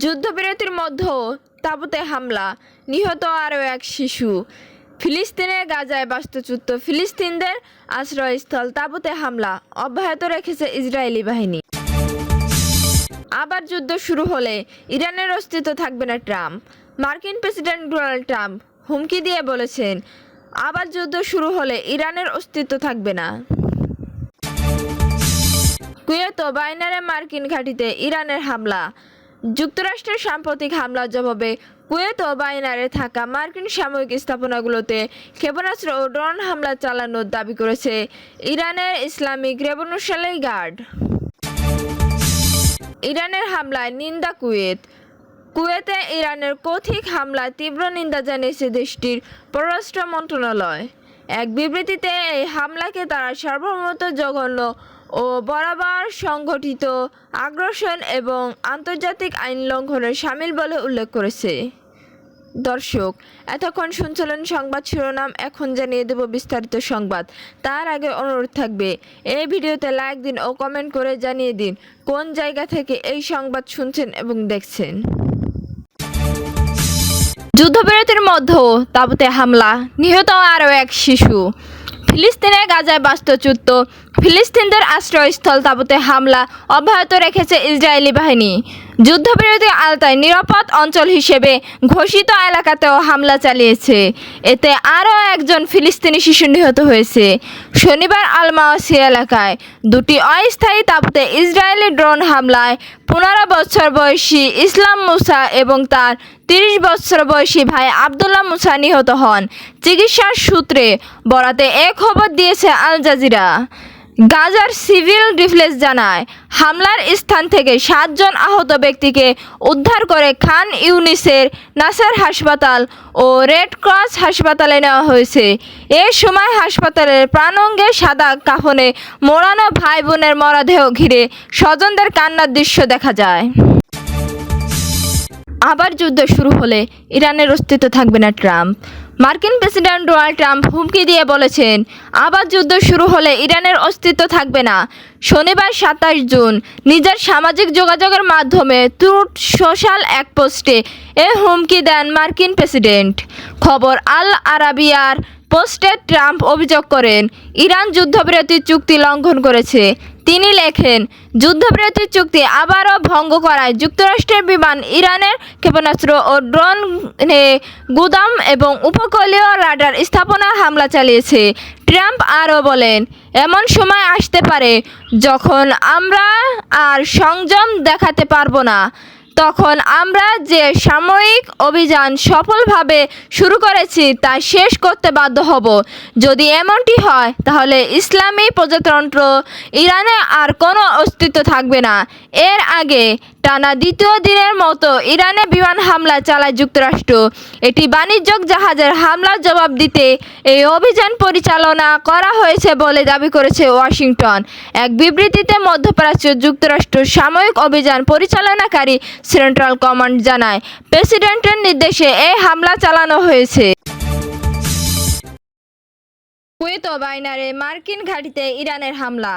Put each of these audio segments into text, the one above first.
যুদ্ধবিরতির মধ্যেও তাঁবুতে হামলা, নিহত আরও এক শিশু। ফিলিস্তিনের গাজায় বাস্তুচ্যুত ফিলিস্তিনদের আশ্রয়স্থল তাঁবুতে হামলা অব্যাহত রেখেছে ইসরায়েলি বাহিনী। আবার যুদ্ধ শুরু হলে ইরানের অস্তিত্ব থাকবে না ট্রাম্প। মার্কিন প্রেসিডেন্ট ডোনাল্ড ট্রাম্প হুমকি দিয়ে বলেছেন, আবার যুদ্ধ শুরু হলে ইরানের অস্তিত্ব থাকবে না। কুয়েত ও বাহরাইনে মার্কিন ঘাঁটিতে ইরানের হামলা। যুক্তরাষ্ট্রের সাম্প্রতিক হামলার জবাবে কুয়েত ও বাহরাইনে থাকা মার্কিন সামরিক স্থাপনাগুলোতে ক্ষেপণাস্ত্র ও ড্রোন হামলা চালানোর দাবি করেছে ইরানের ইসলামিক রেভলিউশনারি গার্ড। ইরানের হামলায় নিন্দা কুয়েত। কুয়েতে ইরানের কথিত হামলায় তীব্র নিন্দা জানিয়েছে দেশটির পররাষ্ট্র মন্ত্রণালয়। এক বিবৃতিতে এই হামলাকে তারা সার্বভৌমত্ব জঘন্য ও বরাবর সংগঠিত আগ্রাসন এবং আন্তর্জাতিক আইন লঙ্ঘনের শামিল বলে উল্লেখ করেছে। দর্শক, এতক্ষণ শুনছিলেন সংবাদ শিরোনাম, এখন জানিয়ে দেব বিস্তারিত সংবাদ। তার আগে অনুরোধ থাকবে, এই ভিডিওতে লাইক দিন ও কমেন্ট করে জানিয়ে দিন কোন জায়গা থেকে এই সংবাদ শুনছেন এবং দেখছেন। যুদ্ধবিরতির মধ্যেও তাঁবুতে হামলা, নিহত আরও এক শিশু। ফিলিস্তিনের গাজায় বাস্তুচ্যুত ফিলিস্তিনদের আশ্রয়স্থল তাঁবুতে হামলা অব্যাহত রেখেছে ইসরায়েলি বাহিনী। যুদ্ধবিরতি আওতায় নিরাপদ অঞ্চল হিসেবে ঘোষিত এলাকাতেও হামলা চালিয়েছে। এতে আরও একজন ফিলিস্তিনি শিশু নিহত হয়েছে। শনিবার আল মাওয়াসি এলাকায় দুটি অস্থায়ী তাঁবুতে ইসরায়েলি ড্রোন হামলায় 15 বছর বয়সী ইসলাম মুসা এবং তার 30 বছর বয়সী ভাই আবদুল্লাহ মুসা নিহত হন। চিকিৎসার সূত্রে বরাতে এ খবর দিয়েছে আল জাজিরা। গাজার সিভিল ডিফেন্স জানায়, হামলার স্থান থেকে 7 জন আহত ব্যক্তিকে উদ্ধার করে খান ইউনিসের নাসের হাসপাতাল ও রেড ক্রস হাসপাতালে নেওয়া হয়েছে। এ সময় হাসপাতালের প্রাণঙ্গে সাদা কাফনে মোড়ানো ভাই বোনের মরদেহ ঘিরে স্বজনদের কান্নার দৃশ্য দেখা যায়। আবার যুদ্ধ শুরু হলে ইরানের অস্তিত্ব থাকবে না ট্রাম্প। মার্কিন প্রেসিডেন্ট ডোনাল্ড ট্রাম্প হুমকি দিয়ে বলেছেন, আবার যুদ্ধ শুরু হলে ইরানের অস্তিত্ব থাকবে না। শনিবার 27 জুন নিজের সামাজিক যোগাযোগের মাধ্যমে ট্রুথ সোশ্যাল এক পোস্টে এ হুমকি দেন মার্কিন প্রেসিডেন্ট। খবর আল আরাবিয়ার পোস্টে ট্রাম্প অভিযোগ করেন, ইরান যুদ্ধবিরতির চুক্তি লঙ্ঘন করেছে। তিনি লেখেন, যুদ্ধবিরতির চুক্তি আবারও ভঙ্গ করায় যুক্তরাষ্ট্রের বিমান ইরানের ক্ষেপণাস্ত্র ও ড্রোন গুদাম এবং উপকূলীয় রাডার স্থাপনায় হামলা চালিয়েছে। ট্রাম্প আরও বলেন, এমন সময় আসতে পারে যখন আমরা আর সংযম দেখাতে পারবো না। তখন আমরা যে সামরিক অভিযান সফলভাবে শুরু করেছি তা শেষ করতে বাধ্য হব। যদি এমনটি হয় তাহলে ইসলামী প্রজাতন্ত্র ইরানে আর কোনো অস্তিত্ব থাকবে না। এর আগে টানা দ্বিতীয় দিনের মতো ইরানে বিমান হামলা চালায় যুক্তরাষ্ট্র। এটি বাণিজ্যিক জাহাজের হামলার জবাব দিতে এই অভিযান পরিচালনা করা হয়েছে বলে দাবি করেছে ওয়াশিংটন। এক বিবৃতিতে মধ্যপ্রাচ্য যুক্তরাষ্ট্র সামরিক অভিযান পরিচালনাকারী সেন্ট্রাল কমান্ড জানায়, প্রেসিডেন্টের নির্দেশে এই হামলা চালানো হয়েছে। কুয়েত ও বাহরাইনে মার্কিন ঘাঁটিতে ইরানের হামলা।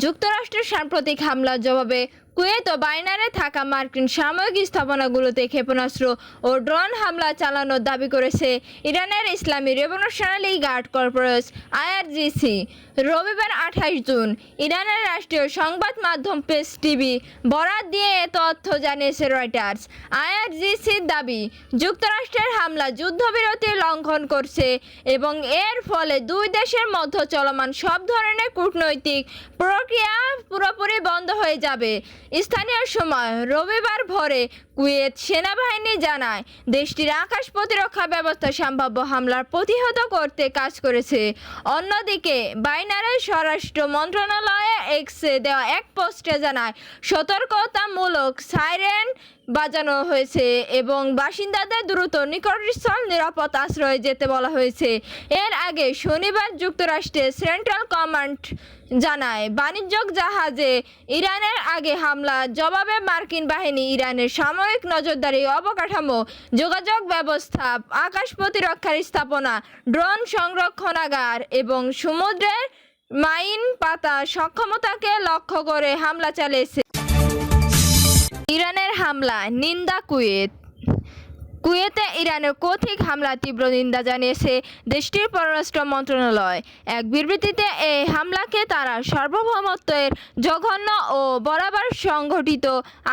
যুক্তরাষ্ট্রের সাম্প্রতিক হামলার জবাবে কুয়েত ও বাহরাইনে থাকা মার্কিন সামরিক স্থাপনাগুলোতে ক্ষেপণাস্ত্র ও ড্রোন হামলা চালানোর দাবি করেছে ইরানের ইসলামী রেভলিউশনারি গার্ড কর্পস আইআরজিসি। রবিবার 28 জুন ইরানের রাষ্ট্রীয় সংবাদ মাধ্যম প্রেস টিভি বরাত দিয়ে এ তথ্য জানিয়েছে রয়টার্স। আইআরজিসির দাবি, যুক্তরাষ্ট্রের হামলা যুদ্ধবিরতি লঙ্ঘন করছে এবং এর ফলে দুই দেশের মধ্যে চলমান সব ধরনের কূটনৈতিক প্রক্রিয়া পুরোপুরি বন্ধ হয়ে যাবে। স্থানীয় সময় রবিবার ভোরে কুয়েত সেনাবাহিনী জানায়, দেশটির আকাশ প্রতিরক্ষা ব্যবস্থা সম্ভাব্য হামলার প্রতিহত করতে কাজ করেছে। অন্যদিকে বাহরাইনের স্বরাষ্ট্র মন্ত্রণালয়ে এক্সে দেওয়া এক পোস্টে জানায়, সতর্কতামূলক সাইরেন বাজানো হয়েছে এবং বাসিন্দাদের দ্রুত নিকটস্থল নিরাপদ আশ্রয়ে যেতে বলা হয়েছে। এর আগে শনিবার যুক্তরাষ্ট্রের সেন্ট্রাল কমান্ড জানায়, বাণিজ্যিক জাহাজে ইরানের আগে হামলা জবাবে মার্কিন বাহিনী ইরানের সামরিক নজরদারি অবকাঠামো, যোগাযোগ ব্যবস্থা, আকাশ প্রতিরক্ষার স্থাপনা, ড্রোন সংরক্ষণাগার এবং সমুদ্রের মাইন পাতা সক্ষমতাকে লক্ষ্য করে হামলা চালিয়েছে। ইরানের হামলা হামলায় নিন্দা কুয়েতে ইরানের কৌথিক হামলার তীব্র নিন্দা জানিয়েছে দেশটির পররাষ্ট্র মন্ত্রণালয়। এক বিবৃতিতে এই হামলাকে তারা সার্বভৌমত্বের জঘন্য ও বরাবর সংগঠিত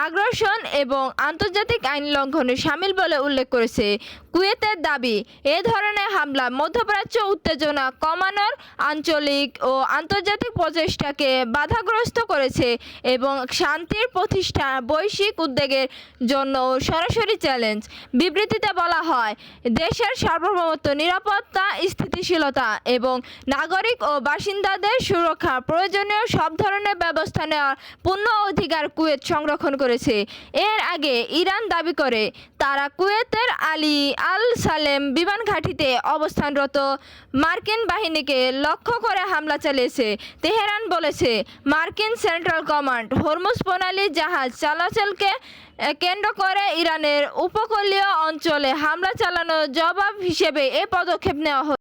আগ্রাসন এবং আন্তর্জাতিক আইন লঙ্ঘনের শামিল বলে উল্লেখ করেছে। কুয়েতের দাবি, এ ধরনের হামলা মধ্যপ্রাচ্য উত্তেজনা কমানোর আঞ্চলিক ও আন্তর্জাতিক প্রচেষ্টাকে বাধাগ্রস্ত করেছে এবং শান্তির প্রতিষ্ঠার বৈশ্বিক উদ্যোগের জন্য সরাসরি চ্যালেঞ্জ। বিবৃতিতে বলা হয়, দেশের সার্বভৌমত্ব, নিরাপত্তা, স্থিতিশীলতা এবং নাগরিক ও বাসিন্দাদের সুরক্ষা প্রয়োজনীয় সব ধরনের ব্যবস্থা নেওয়ার পূর্ণ অধিকার কুয়েত সংরক্ষণ করেছে। এর আগে ইরান দাবি করে তারা কুয়েতের আলী আল সালেম বিমান ঘাঁটিতে অবস্থানরত মার্কিন বাহিনীকে লক্ষ্য করে হামলা চালিয়েছে। তেহরান বলেছে, মার্কিন সেন্ট্রাল কমান্ড হরমুজ প্রণালী জাহাজ চলাচলকে কেন্দ্র করে ইরানের উপকূলীয় অঞ্চলে হামলা চালানোর জবাব হিসেবে এ পদক্ষেপ নেওয়া হয়েছে।